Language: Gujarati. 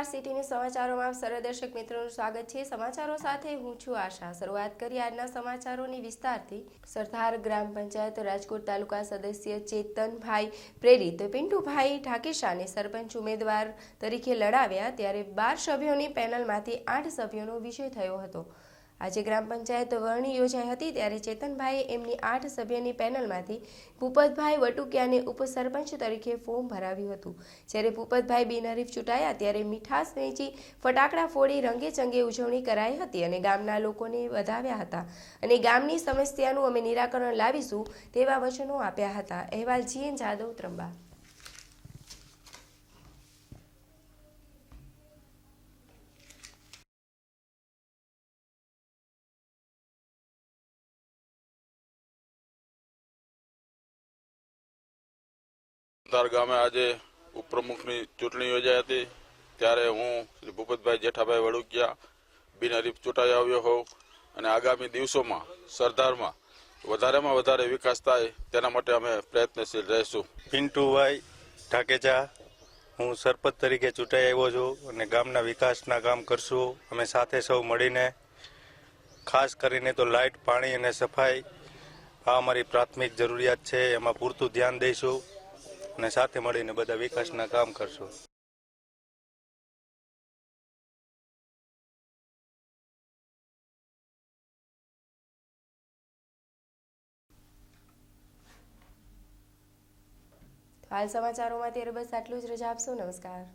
સિટીની સમાચારોમાં આપ સર્વ દર્શક મિત્રોનું સ્વાગત છે। સમાચારો સાથે હું છું આશા। શરૂઆત કરી આજના સમાચારોની વિસ્તારથી। સરદાર ગ્રામ પંચાયત રાજકોટ તાલુકા સદસ્ય ચેતનભાઈ પ્રેરિત પિન્ટુભાઈ ઢાકેશાને સરપંચ ઉમેદવાર તરીકે લડાવ્યા, ત્યારે 12 સભ્યોની પેનલમાંથી 8 સભ્યોનો વિજય થયો હતો। આજે ગ્રામ પંચાયત વરણી યોજાઈ હતી, ત્યારે ચેતનભાઈએ એમની 8 સભ્યની પેનલમાંથી ભૂપતભાઈ વટુકિયાને ઉપસરપંચ તરીકે ફોર્મ ભરાવ્યું હતું। જ્યારે ભૂપતભાઈ બિનહરીફ ચૂંટાયા ત્યારે મીઠાસ વેચી ફટાકડા ફોડી રંગેચંગે ઉજવણી કરાઈ હતી અને ગામના લોકોને વધાવ્યા હતા અને ગામની સમસ્યાનું અમે નિરાકરણ લાવીશું તેવા વચનો આપ્યા હતા। અહેવાલ જીએન જાદવ ત્રંબા। સરદાર ગામે આજે ઉપપ્રમુખની ચૂંટણી યોજાઈ હતી, ત્યારે હું શ્રી ભૂપતભાઈ જેઠાભાઈ વડુકિયા બિનહરીફ ચૂંટાઈ આવ્યો હોઉં અને આગામી દિવસોમાં સરદારમાં વધારેમાં વધારે વિકાસ થાય તેના માટે અમે પ્રયત્નશીલ રહીશું। પિન્ટુભાઈ ઢાકેચા, હું સરપંચ તરીકે ચૂંટાઈ આવ્યો છું અને ગામના વિકાસના કામ કરશું। અમે સાથે સૌ મળીને, ખાસ કરીને તો લાઇટ, પાણી અને સફાઈ આ અમારી પ્રાથમિક જરૂરિયાત છે, એમાં પૂરતું ધ્યાન દઈશું અને સાથે મળીને બધા વિકાસના કામ કરશું। હાલ સમાચારોમાં ત્યારે બસ આટલું જ। રજા આપશો। નમસ્કાર।